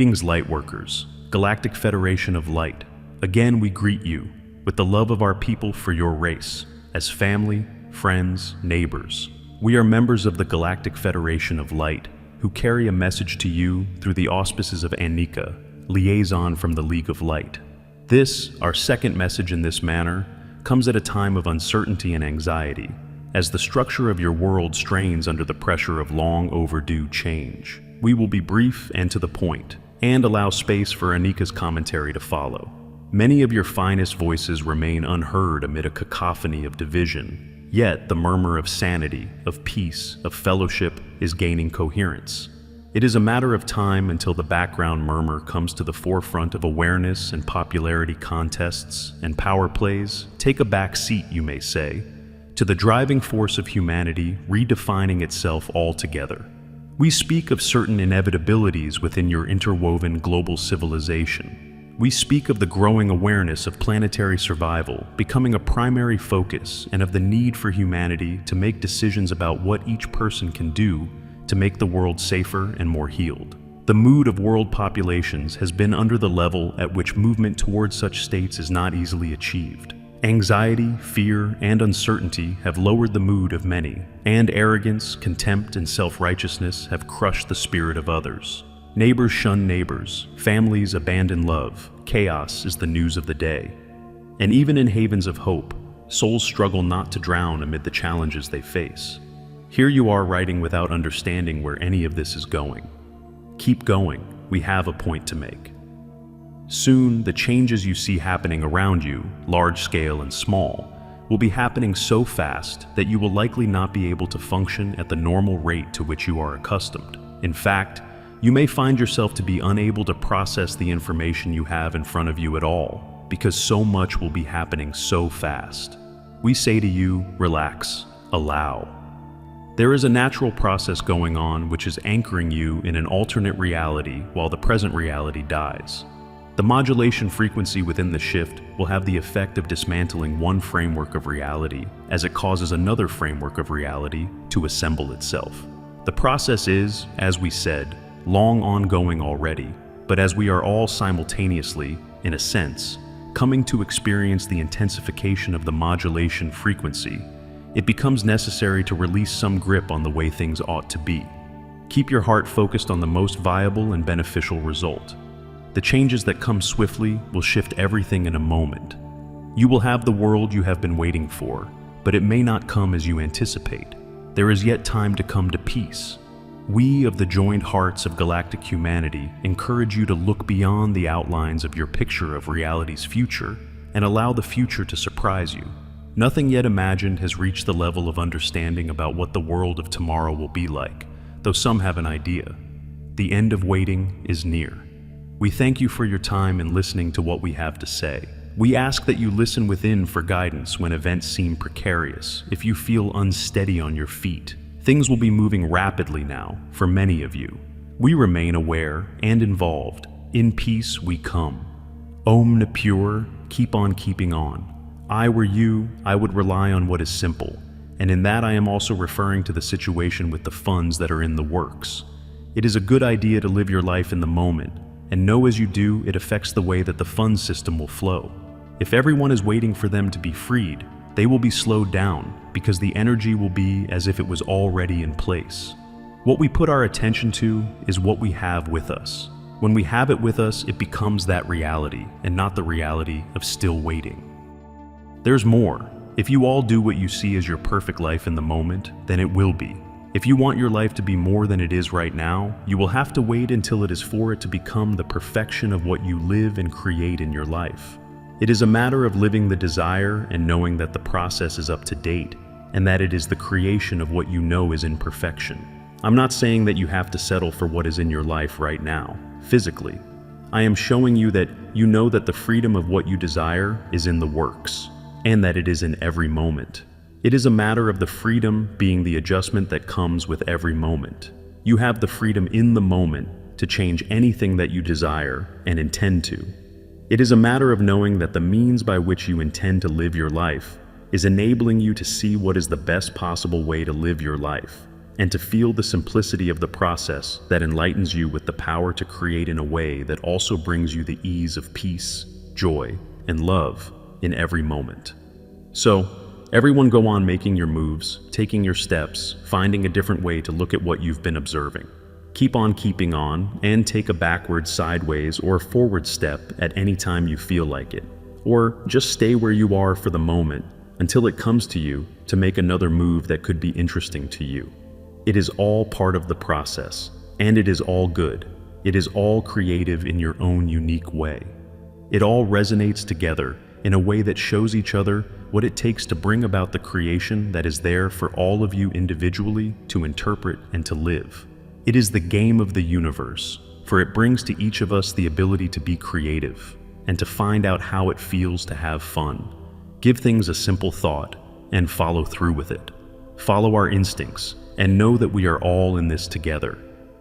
Greetings, Lightworkers, Galactic Federation of Light. Again, we greet you with the love of our people for your race, as family, friends, neighbors. We are members of the Galactic Federation of Light, who carry a message to you through the auspices of Anika, liaison from the League of Light. This, our second message in this manner, comes at a time of uncertainty and anxiety, as the structure of your world strains under the pressure of long overdue change. We will be brief and to the point, and allow space for Anika's commentary to follow. Many of your finest voices remain unheard amid a cacophony of division, yet the murmur of sanity, of peace, of fellowship is gaining coherence. It is a matter of time until the background murmur comes to the forefront of awareness and popularity contests and power plays. Take a back seat, you may say, to the driving force of humanity redefining itself altogether. We speak of certain inevitabilities within your interwoven global civilization. We speak of the growing awareness of planetary survival becoming a primary focus and of the need for humanity to make decisions about what each person can do to make the world safer and more healed. The mood of world populations has been under the level at which movement towards such states is not easily achieved. Anxiety, fear, and uncertainty have lowered the mood of many, and arrogance, contempt, and self-righteousness have crushed the spirit of others. Neighbors shun neighbors, families abandon love, chaos is the news of the day. And even in havens of hope, souls struggle not to drown amid the challenges they face. Here you are writing without understanding where any of this is going. Keep going, we have a point to make. Soon, the changes you see happening around you, large scale and small, will be happening so fast that you will likely not be able to function at the normal rate to which you are accustomed. In fact, you may find yourself to be unable to process the information you have in front of you at all, because so much will be happening so fast. We say to you, relax, allow. There is a natural process going on which is anchoring you in an alternate reality while the present reality dies. The modulation frequency within the shift will have the effect of dismantling one framework of reality as it causes another framework of reality to assemble itself. The process is, as we said, long ongoing already, but as we are all simultaneously, in a sense, coming to experience the intensification of the modulation frequency, it becomes necessary to release some grip on the way things ought to be. Keep your heart focused on the most viable and beneficial result. The changes that come swiftly will shift everything in a moment. You will have the world you have been waiting for, but it may not come as you anticipate. There is yet time to come to peace. We of the joined hearts of galactic humanity encourage you to look beyond the outlines of your picture of reality's future and allow the future to surprise you. Nothing yet imagined has reached the level of understanding about what the world of tomorrow will be like, though some have an idea. The end of waiting is near. We thank you for your time in listening to what we have to say. We ask that you listen within for guidance when events seem precarious. If you feel unsteady on your feet, things will be moving rapidly now for many of you. We remain aware and involved. In peace we come. Om Napure, keep on keeping on. I were you, I would rely on what is simple. And in that I am also referring to the situation with the funds that are in the works. It is a good idea to live your life in the moment, and know as you do, it affects the way that the fund system will flow. If everyone is waiting for them to be freed, they will be slowed down because the energy will be as if it was already in place. What we put our attention to is what we have with us. When we have it with us, it becomes that reality and not the reality of still waiting. There's more. If you all do what you see as your perfect life in the moment, then it will be. If you want your life to be more than it is right now, you will have to wait until it is for it to become the perfection of what you live and create in your life. It is a matter of living the desire and knowing that the process is up to date, and that it is the creation of what you know is in perfection. I'm not saying that you have to settle for what is in your life right now, physically. I am showing you that you know that the freedom of what you desire is in the works, and that it is in every moment. It is a matter of the freedom being the adjustment that comes with every moment. You have the freedom in the moment to change anything that you desire and intend to. It is a matter of knowing that the means by which you intend to live your life is enabling you to see what is the best possible way to live your life. and to feel the simplicity of the process that enlightens you with the power to create in a way that also brings you the ease of peace, joy, and love in every moment. So, everyone go on making your moves, taking your steps, finding a different way to look at what you've been observing. Keep on keeping on, and take a backward, sideways, or forward step at any time you feel like it. Or just stay where you are for the moment until it comes to you to make another move that could be interesting to you. It is all part of the process, and it is all good. It is all creative in your own unique way. It all resonates together in a way that shows each other what it takes to bring about the creation that is there for all of you individually to interpret and to live. It is the game of the universe, for it brings to each of us the ability to be creative and to find out how it feels to have fun. Give things a simple thought and follow through with it. Follow our instincts and know that we are all in this together.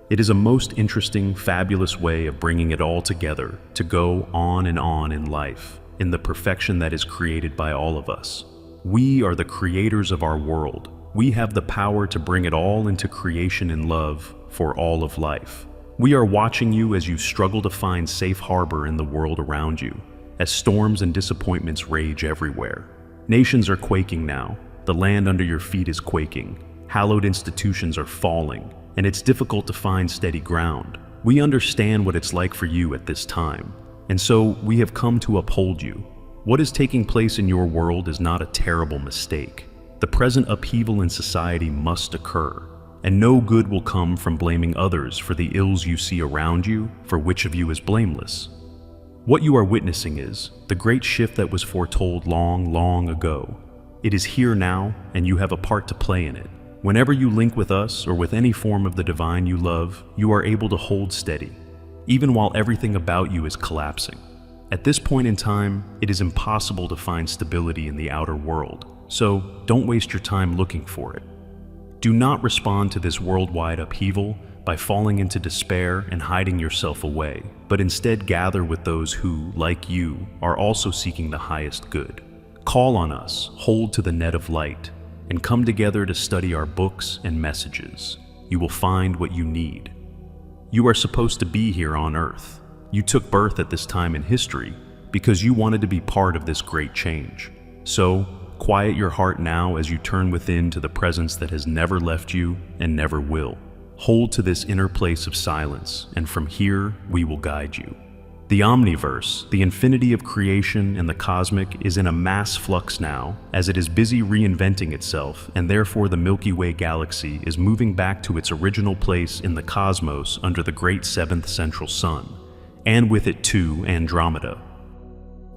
It is a most interesting, fabulous way of bringing it all together to go on in life, in the perfection that is created by all of us. We are the creators of our world. We have the power to bring it all into creation in love for all of life. We are watching you as you struggle to find safe harbor in the world around you, as storms and disappointments rage everywhere. Nations are quaking now. The land under your feet is quaking. Hallowed institutions are falling, and it's difficult to find steady ground. We understand what it's like for you at this time, and so we have come to uphold you. What is taking place in your world is not a terrible mistake. The present upheaval in society must occur, and no good will come from blaming others for the ills you see around you, for which of you is blameless. What you are witnessing is the great shift that was foretold long, long ago. It is here now, and you have a part to play in it. Whenever you link with us or with any form of the divine you love, you are able to hold steady, even while everything about you is collapsing. At this point in time, it is impossible to find stability in the outer world, so don't waste your time looking for it. Do not respond to this worldwide upheaval by falling into despair and hiding yourself away, but instead gather with those who, like you, are also seeking the highest good. Call on us, hold to the net of light, and come together to study our books and messages. You will find what you need. You are supposed to be here on Earth. You took birth at this time in history because you wanted to be part of this great change. So, quiet your heart now as you turn within to the presence that has never left you and never will. Hold to this inner place of silence, and from here we will guide you. The omniverse, the infinity of creation and the cosmic, is in a mass flux now, as it is busy reinventing itself, and therefore the Milky Way galaxy is moving back to its original place in the cosmos under the great seventh central sun, and with it too Andromeda.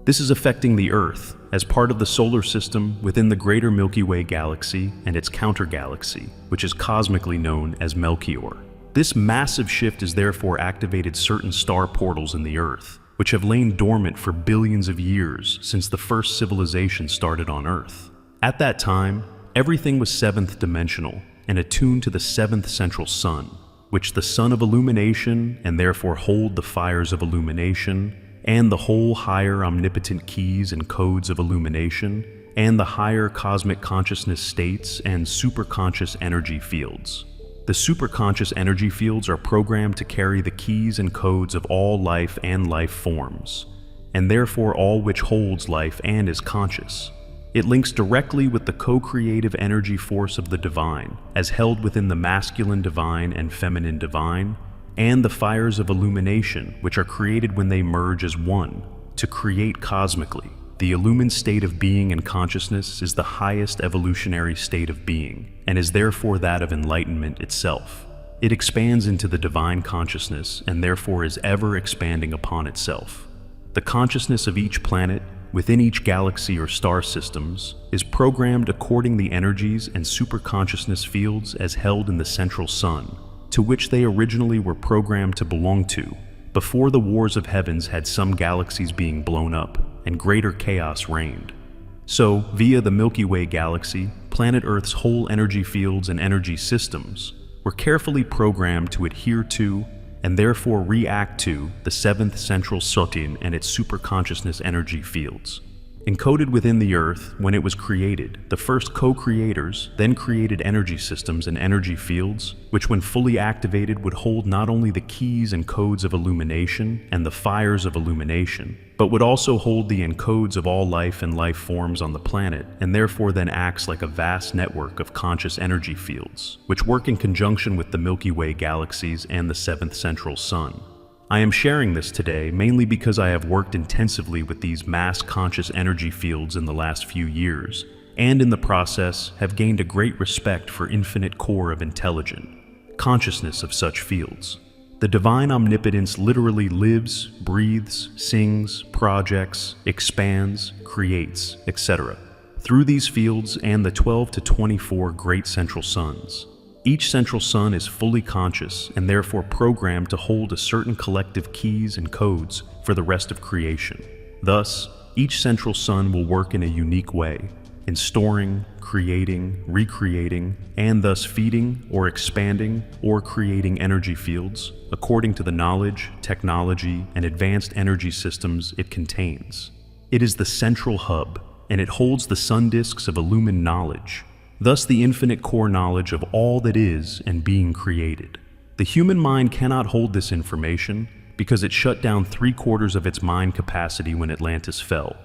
This is affecting the Earth as part of the solar system within the greater Milky Way galaxy and its counter-galaxy, which is cosmically known as Melchior. This massive shift has therefore activated certain star portals in the Earth, which have lain dormant for billions of years since the first civilization started on Earth. At that time, everything was seventh dimensional and attuned to the seventh central sun, which the sun of illumination and therefore hold the fires of illumination, and the whole higher omnipotent keys and codes of illumination, and the higher cosmic consciousness states and superconscious energy fields. The superconscious energy fields are programmed to carry the keys and codes of all life and life forms, and therefore all which holds life and is conscious. It links directly with the co-creative energy force of the divine, as held within the masculine divine and feminine divine, and the fires of illumination, which are created when they merge as one, to create cosmically. The illumined state of being and consciousness is the highest evolutionary state of being, and is therefore that of enlightenment itself. It expands into the divine consciousness, and therefore is ever expanding upon itself. The consciousness of each planet, within each galaxy or star systems, is programmed according the energies and superconsciousness fields as held in the central sun, to which they originally were programmed to belong to, before the wars of heavens had some galaxies being blown up, and greater chaos reigned. So, via the Milky Way galaxy, planet Earth's whole energy fields and energy systems were carefully programmed to adhere to, and therefore react to, the seventh central Sotin and its superconsciousness energy fields. Encoded within the Earth, when it was created, the first co-creators then created energy systems and energy fields, which when fully activated would hold not only the keys and codes of illumination and the fires of illumination, but would also hold the encodes of all life and life forms on the planet, and therefore then acts like a vast network of conscious energy fields, which work in conjunction with the Milky Way galaxies and the seventh central sun. I am sharing this today mainly because I have worked intensively with these mass conscious energy fields in the last few years, and in the process have gained a great respect for infinite core of intelligent consciousness of such fields. The divine omnipotence literally lives, breathes, sings, projects, expands, creates, etc. through these fields and the 12 to 24 great central suns. Each central sun is fully conscious and therefore programmed to hold a certain collective keys and codes for the rest of creation. Thus, each central sun will work in a unique way, in storing, creating, recreating, and thus feeding or expanding or creating energy fields according to the knowledge, technology, and advanced energy systems it contains. It is the central hub, and it holds the sun disks of illumined knowledge, thus the infinite core knowledge of all that is and being created. The human mind cannot hold this information because it shut down 3/4 of its mind capacity when Atlantis fell,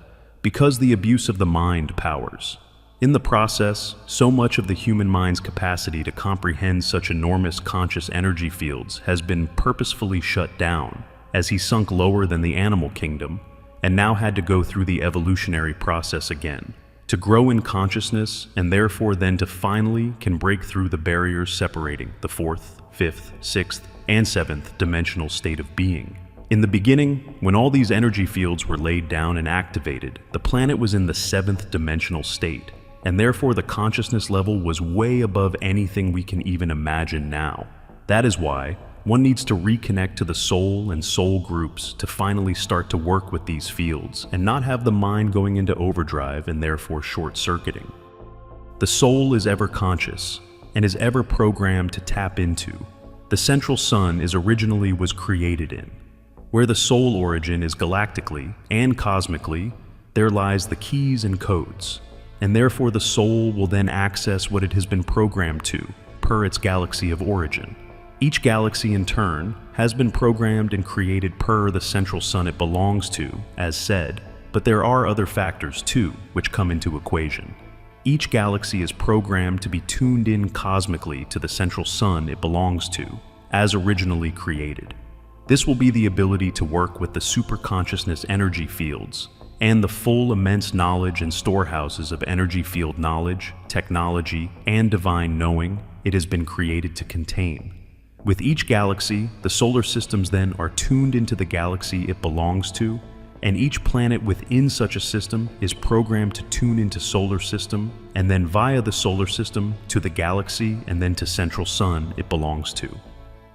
because the abuse of the mind powers. In the process, so much of the human mind's capacity to comprehend such enormous conscious energy fields has been purposefully shut down, as he sunk lower than the animal kingdom, and now had to go through the evolutionary process again, to grow in consciousness, and therefore then to finally can break through the barriers separating the 4th, 5th, 6th, and 7th dimensional state of being. In the beginning, when all these energy fields were laid down and activated, the planet was in the 7th dimensional state, and therefore the consciousness level was way above anything we can even imagine now. That is why one needs to reconnect to the soul and soul groups to finally start to work with these fields and not have the mind going into overdrive and therefore short-circuiting. The soul is ever conscious and is ever programmed to tap into. The central sun is originally was created in. Where the soul origin is galactically and cosmically, there lies the keys and codes, and therefore the soul will then access what it has been programmed to, per its galaxy of origin. Each galaxy in turn has been programmed and created per the central sun it belongs to, as said, but there are other factors too, which come into equation. Each galaxy is programmed to be tuned in cosmically to the central sun it belongs to, as originally created. This will be the ability to work with the superconsciousness energy fields and the full immense knowledge and storehouses of energy field knowledge, technology, and divine knowing it has been created to contain. With each galaxy, the solar systems then are tuned into the galaxy it belongs to, and each planet within such a system is programmed to tune into solar system, and then via the solar system to the galaxy and then to central sun it belongs to.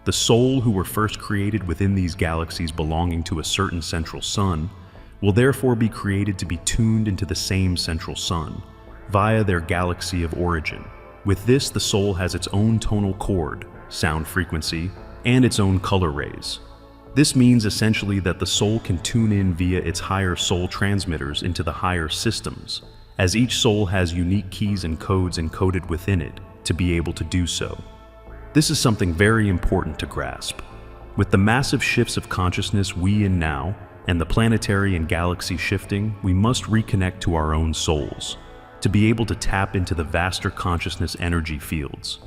The soul who were first created within these galaxies belonging to a certain central sun will therefore be created to be tuned into the same central sun, via their galaxy of origin. With this, the soul has its own tonal chord, sound frequency, and its own color rays. This means essentially that the soul can tune in via its higher soul transmitters into the higher systems, as each soul has unique keys and codes encoded within it to be able to do so. This is something very important to grasp. With the massive shifts of consciousness we in now, and the planetary and galaxy shifting, we must reconnect to our own souls, to be able to tap into the vaster consciousness energy fields.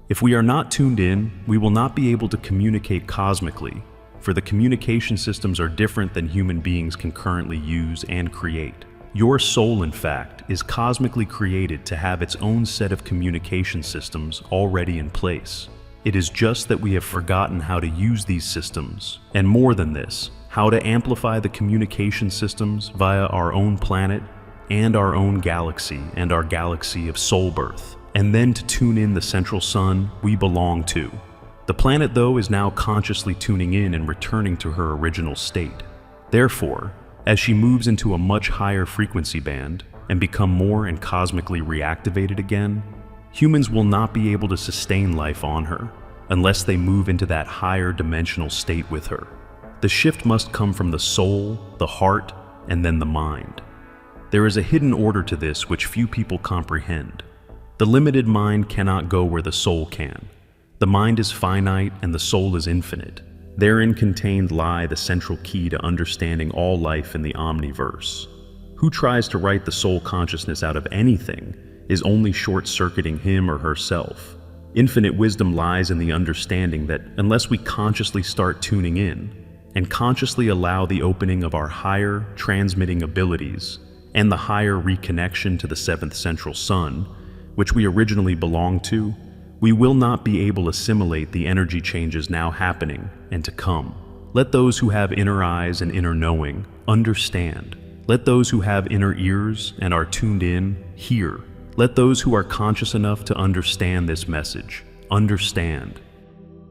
If we are not tuned in, we will not be able to communicate cosmically, for the communication systems are different than human beings can currently use and create. Your soul, in fact, is cosmically created to have its own set of communication systems already in place. It is just that we have forgotten how to use these systems, and more than this, how to amplify the communication systems via our own planet and our own galaxy and our galaxy of soul birth, and then to tune in the central sun we belong to. The planet, though, is now consciously tuning in and returning to her original state. Therefore, as she moves into a much higher frequency band and become more and cosmically reactivated again, humans will not be able to sustain life on her unless they move into that higher dimensional state with her. The shift must come from the soul, the heart, and then the mind. There is a hidden order to this which few people comprehend. The limited mind cannot go where the soul can. The mind is finite and the soul is infinite. Therein contained lie the central key to understanding all life in the omniverse. Who tries to write the soul consciousness out of anything is only short-circuiting him or herself. Infinite wisdom lies in the understanding that unless we consciously start tuning in and consciously allow the opening of our higher transmitting abilities and the higher reconnection to the seventh central sun, which we originally belonged to, we will not be able to assimilate the energy changes now happening and to come. Let those who have inner eyes and inner knowing understand. Let those who have inner ears and are tuned in hear. Let those who are conscious enough to understand this message understand.